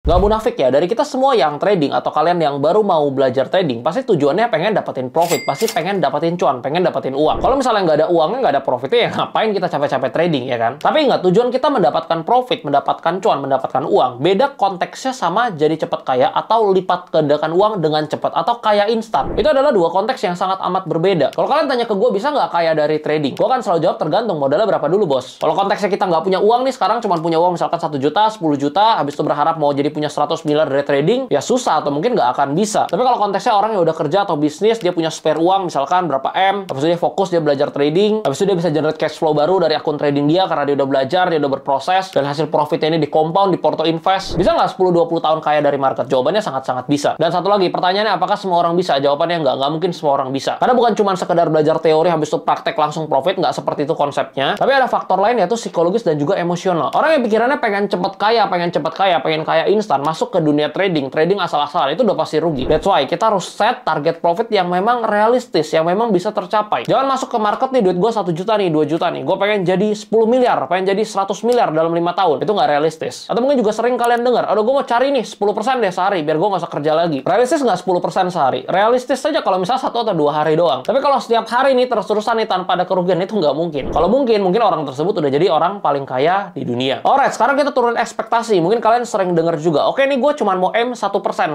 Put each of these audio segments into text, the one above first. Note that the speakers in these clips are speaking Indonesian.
Nggak munafik ya, dari kita semua yang trading atau kalian yang baru mau belajar trading, pasti tujuannya pengen dapetin profit, pasti pengen dapetin cuan, pengen dapetin uang. Kalau misalnya nggak ada uangnya, nggak ada profitnya, ya ngapain kita capek-capek trading, ya kan? Tapi ingat, tujuan kita mendapatkan profit, mendapatkan cuan, mendapatkan uang. Beda konteksnya sama jadi cepat kaya atau lipat gandakan uang dengan cepat atau kaya instan. Itu adalah dua konteks yang sangat amat berbeda. Kalau kalian tanya ke gue, bisa nggak kaya dari trading? Gue kan selalu jawab tergantung modalnya berapa dulu, bos. Kalau konteksnya kita nggak punya uang nih, sekarang cuma punya uang misalkan 1 juta, 10 juta, habis itu berharap mau jadi punya 100 miliar dari trading, ya susah atau mungkin nggak akan bisa. Tapi kalau konteksnya orang yang udah kerja atau bisnis, dia punya spare uang misalkan berapa M, habis itu dia fokus, dia belajar trading, habis itu dia bisa generate cash flow baru dari akun trading dia karena dia udah belajar, dia udah berproses, dan hasil profitnya ini di compound, di porto invest. Bisa nggak 10-20 tahun kaya dari market? Jawabannya sangat-sangat bisa. Dan satu lagi, pertanyaannya apakah semua orang bisa? Jawabannya nggak mungkin semua orang bisa. Karena bukan cuma sekedar belajar teori, habis itu praktek langsung profit, nggak seperti itu konsepnya. Tapi ada faktor lain yaitu psikologis dan juga emosional. Orang yang pikirannya pengen cepet kaya, pengen kaya instan, masuk ke dunia trading asal-asalan, itu udah pasti rugi. That's why kita harus set target profit yang memang realistis, yang memang bisa tercapai. Jangan masuk ke market nih, duit gue 1 juta nih, 2 juta nih, gue pengen jadi 10 miliar, pengen jadi 100 miliar dalam 5 tahun. Itu nggak realistis. Atau mungkin juga sering kalian dengar, aduh gue mau cari nih 10% deh sehari, biar gue nggak usah kerja lagi. Realistis nggak 10% sehari? Realistis saja kalau misalnya 1 atau 2 hari doang. Tapi kalau setiap hari nih terus-terusan nih tanpa ada kerugian, itu nggak mungkin. Kalau mungkin orang tersebut udah jadi orang paling kaya di dunia. Alright, sekarang kita turun ekspektasi. Mungkin kalian sering dengar juga, oke nih gue cuma mau 1%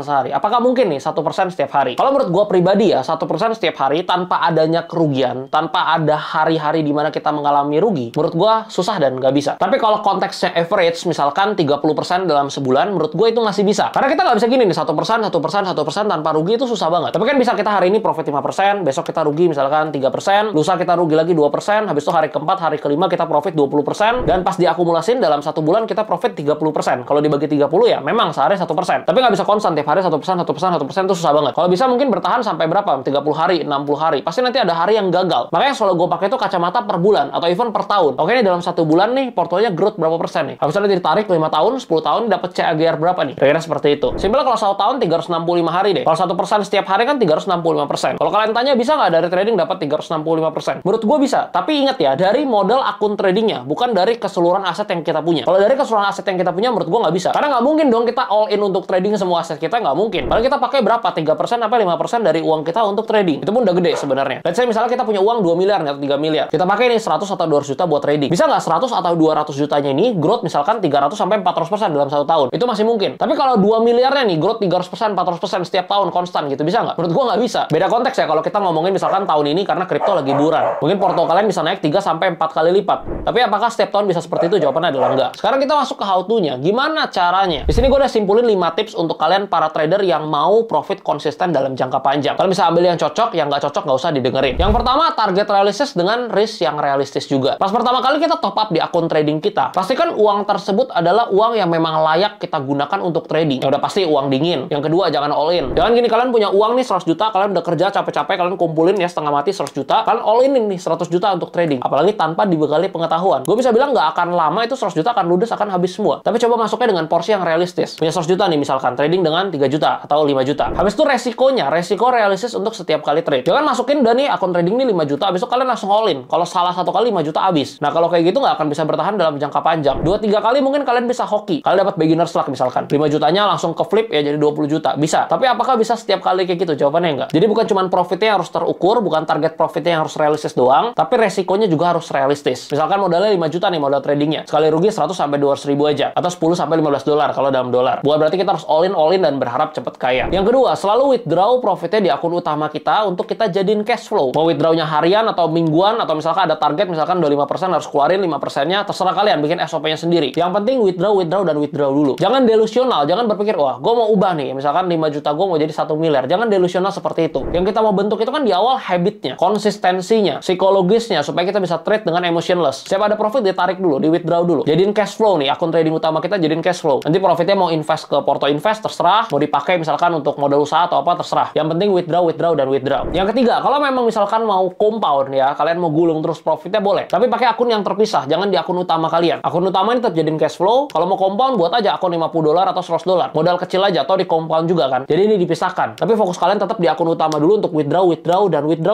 sehari. Apakah mungkin nih 1% setiap hari? Kalau menurut gue pribadi ya, 1% setiap hari tanpa adanya kerugian, tanpa ada hari-hari di mana kita mengalami rugi, menurut gue susah dan nggak bisa. Tapi kalau konteksnya average, misalkan 30% dalam sebulan, menurut gue itu masih bisa. Karena kita nggak bisa gini nih, 1% tanpa rugi itu susah banget. Tapi kan bisa kita hari ini profit 5%, besok kita rugi misalkan 3%, lusa kita rugi lagi 2%, habis itu hari keempat, hari kelima kita profit 20%, dan pas diakumulasin dalam 1 bulan kita profit 30%. Kalau dibagi 30 ya memang sehari 1%. Tapi nggak bisa konstan tiap hari 1% itu susah banget. Kalau bisa mungkin bertahan sampai berapa? 30 hari, 60 hari. Pasti nanti ada hari yang gagal. Makanya selalu gue pakai itu kacamata per bulan atau even per tahun. Oke, nih dalam 1 bulan nih portonya growth berapa persen nih? Habis itu nanti ditarik 5 tahun, 10 tahun dapat CAGR berapa nih? Kira-kira seperti itu. Simpel kalau 1 tahun 365 hari deh. Kalau 1% setiap hari kan 365%. Kalau kalian tanya bisa nggak dari trading dapat 365%? Menurut gue bisa. Tapi ingat ya, dari modal akun tradingnya, bukan dari keseluruhan aset yang kita punya. Kalau dari keseluruhan aset yang kita punya, menurut gue nggak bisa. Karena nggak mungkin dong kita all in untuk trading semua aset kita, nggak mungkin. Padahal kita pakai berapa? 3% sampai 5% dari uang kita untuk trading. Itu pun udah gede sebenarnya. Let's say misalnya kita punya uang 2 miliar atau 3 miliar. Kita pakai nih 100 atau 200 juta buat trading. Bisa nggak 100 atau 200 jutanya ini growth misalkan 300 sampai 400% dalam 1 tahun? Itu masih mungkin. Tapi kalau 2 miliarnya nih growth 300%, 400% setiap tahun konstan gitu, bisa nggak? Menurut gua nggak bisa. Beda konteks ya kalau kita ngomongin misalkan tahun ini karena kripto lagi buran. Mungkin porto kalian bisa naik 3 sampai 4 kali lipat. Tapi apakah setiap tahun bisa seperti itu? Jawabannya adalah enggak. Sekarang kita masuk ke how to-nya. Gimana caranya? Di sini gua udah simpulin 5 tips untuk kalian para trader yang mau profit konsisten dalam jangka panjang. Kalian bisa ambil yang cocok, yang nggak cocok nggak usah didengerin. Yang pertama, target realistis dengan risk yang realistis juga. Pas pertama kali kita top up di akun trading kita, pastikan uang tersebut adalah uang yang memang layak kita gunakan untuk trading. Ya udah pasti uang dingin. Yang kedua, jangan all in. Jangan gini, kalian punya uang nih 100 juta, kalian udah kerja capek-capek, kalian kumpulin ya setengah mati 100 juta, kalian all in nih 100 juta untuk trading. Apalagi tanpa dibekali pengetahuan. Gue bisa bilang nggak akan lama itu 100 juta akan ludes, akan habis semua. Tapi coba masuknya dengan porsi yang realistis. Punya 100 juta nih misalkan, trading dengan 3 juta atau 5 juta. Habis itu resiko realistis untuk setiap kali trade. Jangan masukin dan nih akun trading ini 5 juta, habis itu kalian langsung all in. Kalau salah 1 kali 5 juta habis. Nah kalau kayak gitu nggak akan bisa bertahan dalam jangka panjang. 2-3 kali mungkin kalian bisa hoki. Kalian dapat beginner's luck misalkan. 5 jutanya langsung ke flip ya jadi 20 juta. Bisa. Tapi apakah bisa setiap kali kayak gitu? Jawabannya enggak. Jadi bukan cuma profitnya yang harus terukur, bukan target profitnya yang harus realistis doang, tapi resikonya juga harus realistis. Misalkan modalnya 5 juta nih modal tradingnya. Sekali rugi 100 sampai 200 ribu aja. Atau 10 sampai 15 dolar kalau dalam dolar. Bukan berarti kita harus all in dan berharap cepet kaya. Yang kedua, selalu withdraw profitnya di akun utama kita untuk kita jadiin cash flow. Mau withdrawnya harian atau mingguan atau misalkan ada target misalkan udah 5% harus keluarin 5%-nya, terserah kalian bikin SOP-nya sendiri. Yang penting withdraw dulu. Jangan delusional, jangan berpikir wah gue mau ubah nih, misalkan 5 juta gue mau jadi 1 miliar. Jangan delusional seperti itu. Yang kita mau bentuk itu kan di awal habitnya, konsistensinya, psikologisnya supaya kita bisa trade dengan emotionless. Siapa ada profit ditarik dulu, di withdraw dulu. Jadiin cash flow nih, akun trading utama kita jadiin cash flow. Nanti profitnya mau invest ke porto invest terserah, mau dipakai misalkan untuk modal usaha atau apa terserah. Yang penting withdraw. Yang ketiga, kalau memang misalkan mau compound ya, kalian mau gulung terus profitnya boleh. Tapi pakai akun yang terpisah, jangan di akun utama kalian. Akun utama ini tetap jadiin cash flow. Kalau mau compound buat aja akun 50 dolar atau 100 dolar. Modal kecil aja atau di compound juga kan. Jadi ini dipisahkan. Tapi fokus kalian tetap di akun utama dulu untuk withdraw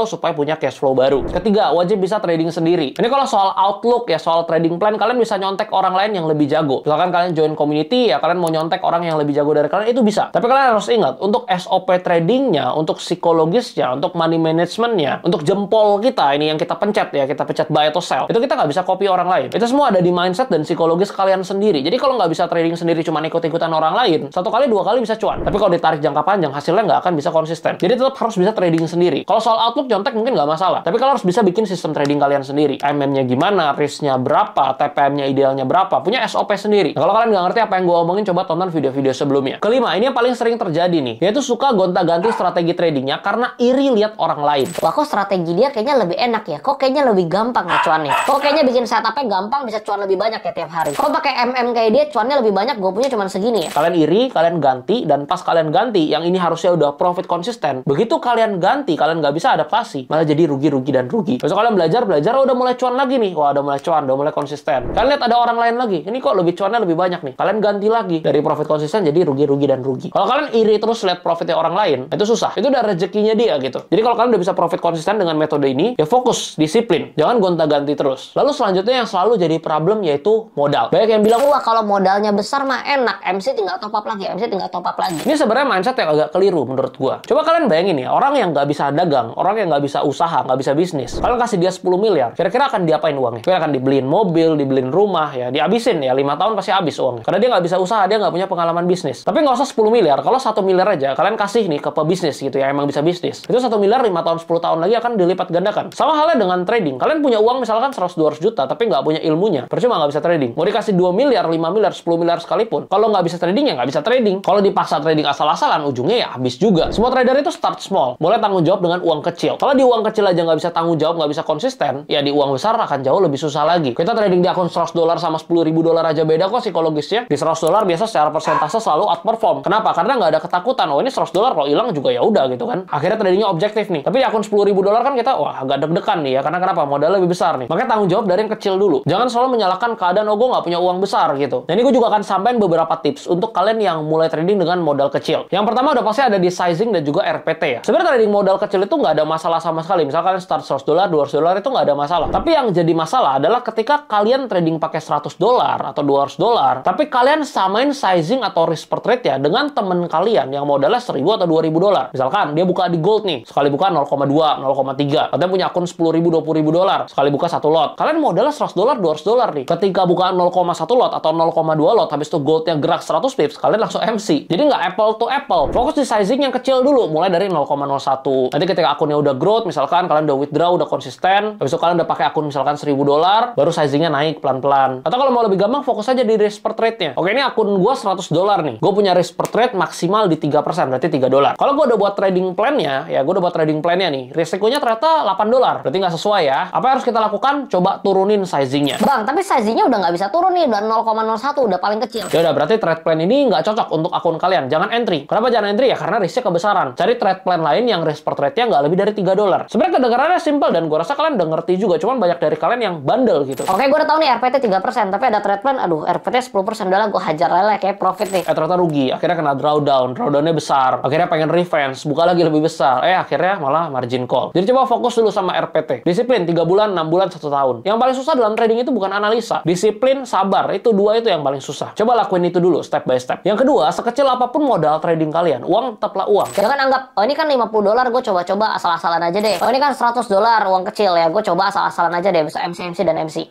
supaya punya cash flow baru. Ketiga, wajib bisa trading sendiri. Ini kalau soal outlook ya, soal trading plan kalian bisa nyontek orang lain yang lebih jago. Misalkan kalian join community ya, kalian kalian mau nyontek orang yang lebih jago dari kalian, itu bisa. Tapi kalian harus ingat, untuk SOP tradingnya, untuk psikologisnya, untuk money managementnya, untuk jempol kita ini yang kita pencet ya, kita pencet buy atau sell, itu kita nggak bisa copy orang lain. Itu semua ada di mindset dan psikologis kalian sendiri. Jadi kalau nggak bisa trading sendiri cuma ikut-ikutan orang lain, satu kali dua kali bisa cuan. Tapi kalau ditarik jangka panjang, hasilnya nggak akan bisa konsisten. Jadi tetap harus bisa trading sendiri. Kalau soal outlook nyontek mungkin nggak masalah. Tapi kalau harus bisa bikin sistem trading kalian sendiri. MM-nya gimana, risk-nya berapa, TPM-nya idealnya berapa, punya SOP sendiri. Nah, kalau kalian nggak ngerti apa yang gue omongin, coba tonton video-video sebelumnya. Kelima, ini yang paling sering terjadi nih, yaitu suka gonta-ganti strategi tradingnya karena iri lihat orang lain. Wah, kok strategi dia kayaknya lebih enak ya? Kok kayaknya lebih gampang ya cuannya? Kok kayaknya bikin setupnya gampang, bisa cuan lebih banyak ya tiap hari? Kok pakai MM kayak dia cuannya lebih banyak, gue punya cuma segini ya? Kalian iri, kalian ganti, dan pas kalian ganti, yang ini harusnya udah profit konsisten. Begitu kalian ganti, kalian nggak bisa adaptasi, malah jadi rugi, dan rugi. Besok kalian belajar, oh, udah mulai cuan lagi nih. Wah, udah mulai cuan, udah mulai konsisten. Kalian lihat ada orang lain lagi, ini kok lebih cuannya lebih banyak nih. Kalian ganti lagi, dari profit konsisten jadi rugi, dan rugi. Kalau kalian iri terus lihat profitnya orang lain, itu susah. Itu udah rezekinya dia gitu. Jadi kalau kalian udah bisa profit konsisten dengan metode ini, ya fokus, disiplin. Jangan gonta-ganti terus. Lalu selanjutnya yang selalu jadi problem yaitu modal. Banyak yang bilang, wah kalau modalnya besar mah enak, MC tinggal top up lagi, MC tinggal top up lagi. Ini sebenarnya mindset yang agak keliru menurut gua. Coba kalian bayangin ya, orang yang nggak bisa dagang, orang yang nggak bisa usaha, nggak bisa bisnis, kalian kasih dia 10 miliar, kira-kira akan diapain uangnya? Kira akan dibeliin mobil, dibeliin rumah, ya dihabisin ya, 5 tahun pasti habis uangnya. Karena dia nggak bisa usaha, dia nggak punya pengalaman bisnis. Tapi nggak usah 10 miliar, kalau 1 miliar aja, kalian kasih nih ke pebisnis gitu ya, emang bisa bisnis. Itu 1 miliar 5 tahun, 10 tahun lagi akan dilipat gandakan. Sama halnya dengan trading. Kalian punya uang misalkan 100-200 juta, tapi nggak punya ilmunya, percuma nggak bisa trading. Mau dikasih 2 miliar, 5 miliar, 10 miliar sekalipun, kalau nggak bisa trading ya nggak bisa trading. Kalau dipaksa trading asal-asalan, ujungnya ya habis juga. Semua trader itu start small, boleh tanggung jawab dengan uang kecil. Kalau di uang kecil aja nggak bisa tanggung jawab, nggak bisa konsisten, ya di uang besar akan jauh lebih susah lagi. Kita trading di akun $100 sama $10.000 aja beda kok psikologisnya. Di $100 biasa secara persentase selalu outperform. Kenapa? Karena nggak ada ketakutan. Oh, ini $100 kalau hilang juga ya udah gitu kan. Akhirnya tradingnya objektif nih. Tapi di akun $10.000 kan kita wah agak deg-degan nih ya. Karena kenapa? Modalnya lebih besar nih. Makanya tanggung jawab dari yang kecil dulu. Jangan selalu menyalahkan keadaan oh gue nggak punya uang besar gitu. Dan ini gue juga akan sampaikan beberapa tips untuk kalian yang mulai trading dengan modal kecil. Yang pertama udah pasti ada di sizing dan juga RPT ya. Sebenarnya trading modal kecil itu nggak ada masalah sama sekali. Misal kalian start $100, $200 itu nggak ada masalah. Tapi yang jadi masalah adalah ketika kalian trading pakai $100 atau $200, tapi kalian samain sizing atau risk per trade ya dengan temen kalian yang modalnya $1.000 atau $2.000. Misalkan dia buka di gold nih, sekali buka 0,2, 0,3. Katanya punya akun $10.000, $20.000, sekali buka 1 lot. Kalian modalnya $100, $200 nih. Ketika buka 0,1 lot atau 0,2 lot, habis itu goldnya gerak 100 pips, kalian langsung MC. Jadi nggak apple to apple. Fokus di sizing yang kecil dulu, mulai dari 0,01. Nanti ketika akunnya udah growth, misalkan kalian udah withdraw, udah konsisten, habis itu kalian udah pakai akun misalkan $1.000, baru sizingnya naik pelan-pelan. Atau kalau mau lebih gampang, fokus aja di risk per trade-nya. Oke, ini akun gua $100 nih. Gue punya risk per trade maksimal di 3%, berarti $3. Kalau gue udah buat trading plan-nya, ya gue udah buat trading plan-nya nih, risikonya ternyata $8. Berarti nggak sesuai ya. Apa yang harus kita lakukan? Coba turunin sizingnya. Bang, tapi sizingnya udah nggak bisa turun nih, udah 0,01, udah paling kecil. Ya udah, berarti trade plan ini nggak cocok untuk akun kalian. Jangan entry. Kenapa jangan entry? Ya karena risknya kebesaran. Cari trade plan lain yang risk per trade-nya nggak lebih dari $3. Sebenarnya kedengarannya simple dan gue rasa kalian udah ngerti juga. Cuman banyak dari kalian yang bandel gitu. Oke, gue udah tahu nih RPT 3%, tapi ada trade plan, aduh RPT 10%, udah lah gue hajar lele kayak profit nih. Ternyata rugi. Akhirnya kena drawdown-nya besar. Akhirnya pengen revenge, buka lagi lebih besar. Akhirnya malah margin call. Jadi coba fokus dulu sama RPT. Disiplin 3 bulan, 6 bulan, 1 tahun. Yang paling susah dalam trading itu bukan analisa. Disiplin, sabar. Itu dua itu yang paling susah. Coba lakuin itu dulu step by step. Yang kedua, sekecil apapun modal trading kalian, uang tetaplah uang. Jangan anggap, oh ini kan $50, gue coba-coba asal-asalan aja deh. Oh ini kan $100, uang kecil ya, gue coba asal-asalan aja deh, bisa MC dan MC.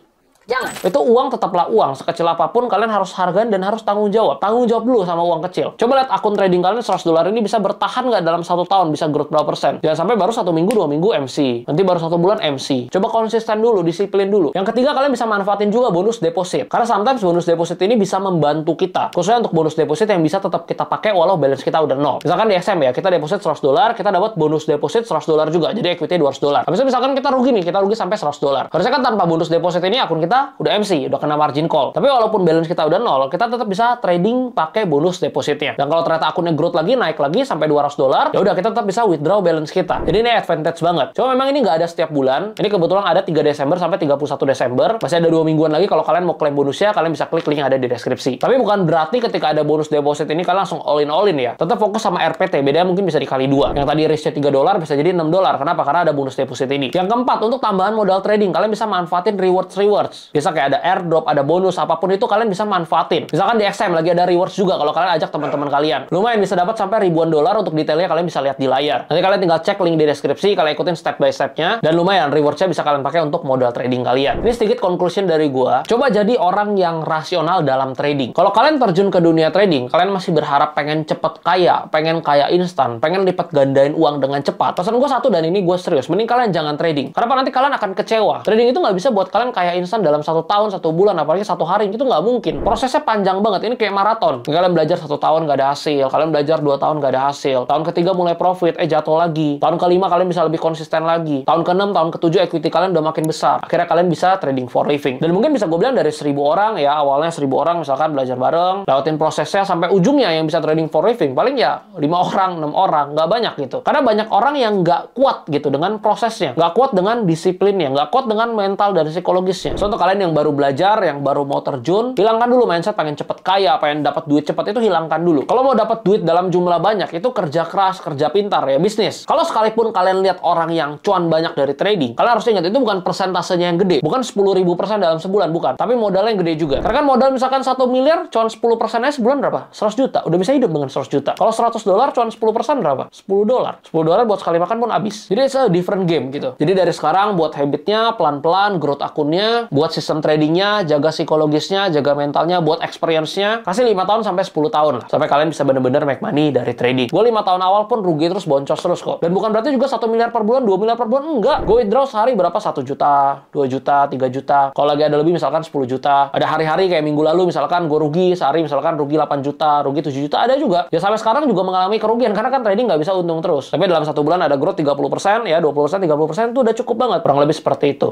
Jangan. Itu uang tetaplah uang. Sekecil apapun kalian harus hargain dan harus tanggung jawab. Tanggung jawab dulu sama uang kecil. Coba lihat akun trading kalian $100 ini bisa bertahan nggak dalam 1 tahun, bisa growth berapa persen. Jangan sampai baru 1 minggu, 2 minggu MC. Nanti baru 1 bulan MC. Coba konsisten dulu, disiplin dulu. Yang ketiga, kalian bisa manfaatin juga bonus deposit. Karena sometimes bonus deposit ini bisa membantu kita. Khususnya untuk bonus deposit yang bisa tetap kita pakai walau balance kita udah nol. Misalkan di SM ya, kita deposit $100, kita dapat bonus deposit $100 juga. Jadi equity $200. Habis itu misalkan kita rugi nih, kita rugi sampai $100. Harusnya kan tanpa bonus deposit ini akun kita udah MC, udah kena margin call. Tapi walaupun balance kita udah nol, kita tetap bisa trading pakai bonus depositnya. Dan kalau ternyata akunnya growth lagi, naik lagi sampai $200, ya udah kita tetap bisa withdraw balance kita. Jadi ini advantage banget. Cuma memang ini nggak ada setiap bulan. Ini kebetulan ada 3 Desember sampai 31 Desember. Masih ada 2 mingguan lagi. Kalau kalian mau klaim bonusnya, kalian bisa klik link yang ada di deskripsi. Tapi bukan berarti ketika ada bonus deposit ini kalian langsung all in ya. Tetap fokus sama RPT. Bedanya mungkin bisa dikali 2. Yang tadi risknya $3 bisa jadi $6. Kenapa? Karena ada bonus deposit ini. Yang keempat, untuk tambahan modal trading, kalian bisa manfaatin rewards. Bisa kayak ada airdrop, ada bonus, apapun itu kalian bisa manfaatin. Misalkan di XM lagi ada rewards juga kalau kalian ajak teman-teman kalian. Lumayan bisa dapat sampai ribuan dolar, untuk detailnya kalian bisa lihat di layar. Nanti kalian tinggal cek link di deskripsi, kalian ikutin step by step-nya, dan lumayan rewards-nya bisa kalian pakai untuk modal trading kalian. Ini sedikit conclusion dari gua. Coba jadi orang yang rasional dalam trading. Kalau kalian terjun ke dunia trading, kalian masih berharap pengen cepet kaya, pengen kaya instan, pengen lipat gandain uang dengan cepat. Pesan gua satu, dan ini gue serius, mending kalian jangan trading. Kenapa? Nanti kalian akan kecewa. Trading itu nggak bisa buat kalian kaya instan dalam 1 tahun, 1 bulan, apalagi 1 hari. Itu nggak mungkin. Prosesnya panjang banget. Ini kayak maraton. Kalian belajar 1 tahun nggak ada hasil. Kalian belajar 2 tahun nggak ada hasil. Tahun ketiga mulai profit, jatuh lagi. Tahun kelima kalian bisa lebih konsisten lagi. Tahun ke-6, tahun ke-7 equity kalian udah makin besar. Akhirnya kalian bisa trading for living. Dan mungkin bisa gue bilang dari 1000 orang ya, awalnya 1000 orang misalkan belajar bareng, lewatin prosesnya sampai ujungnya yang bisa trading for living. Paling ya 5 orang, 6 orang, nggak banyak gitu. Karena banyak orang yang nggak kuat gitu dengan prosesnya, nggak kuat dengan disiplinnya, nggak kuat dengan mental dan psikologisnya. So, untuk kalian yang baru belajar, yang baru mau terjun, hilangkan dulu mindset pengen cepet kaya, pengen dapat duit cepat, itu hilangkan dulu. Kalau mau dapat duit dalam jumlah banyak, itu kerja keras, kerja pintar ya, bisnis. Kalau sekalipun kalian lihat orang yang cuan banyak dari trading, kalian harus ingat itu bukan persentasenya yang gede, bukan 10.000% dalam sebulan, bukan. Tapi modalnya yang gede juga. Karena kan modal misalkan 1 miliar, cuan 10%-nya sebulan berapa? 100 juta. Udah bisa hidup dengan 100 juta. Kalau 100 dolar, cuan 10% berapa? 10 dolar. 10 dolar buat sekali makan pun habis. Jadi it's a different game gitu. Jadi dari sekarang buat habitnya, pelan-pelan, growth akunnya, buat sistem tradingnya, jaga psikologisnya, jaga mentalnya, buat experience-nya, kasih 5 tahun sampai 10 tahun lah. Sampai kalian bisa bener-bener make money dari trading. Gue 5 tahun awal pun rugi terus, boncos terus kok. Dan bukan berarti juga 1 miliar per bulan, 2 miliar per bulan, enggak. Gue withdraw sehari berapa? 1 juta, 2 juta, 3 juta. Kalau lagi ada lebih misalkan 10 juta. Ada hari-hari kayak minggu lalu misalkan gue rugi sehari misalkan rugi 8 juta, rugi 7 juta, ada juga. Ya sampai sekarang juga mengalami kerugian karena kan trading nggak bisa untung terus. Tapi dalam 1 bulan ada growth 30%, ya 20%, 30% itu udah cukup banget. Kurang lebih seperti itu.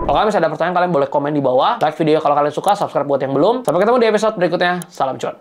Kalau kalian bisa ada pertanyaan, kalian boleh komen di bawah. Like video kalau kalian suka, subscribe buat yang belum. Sampai ketemu di episode berikutnya. Salam cuan.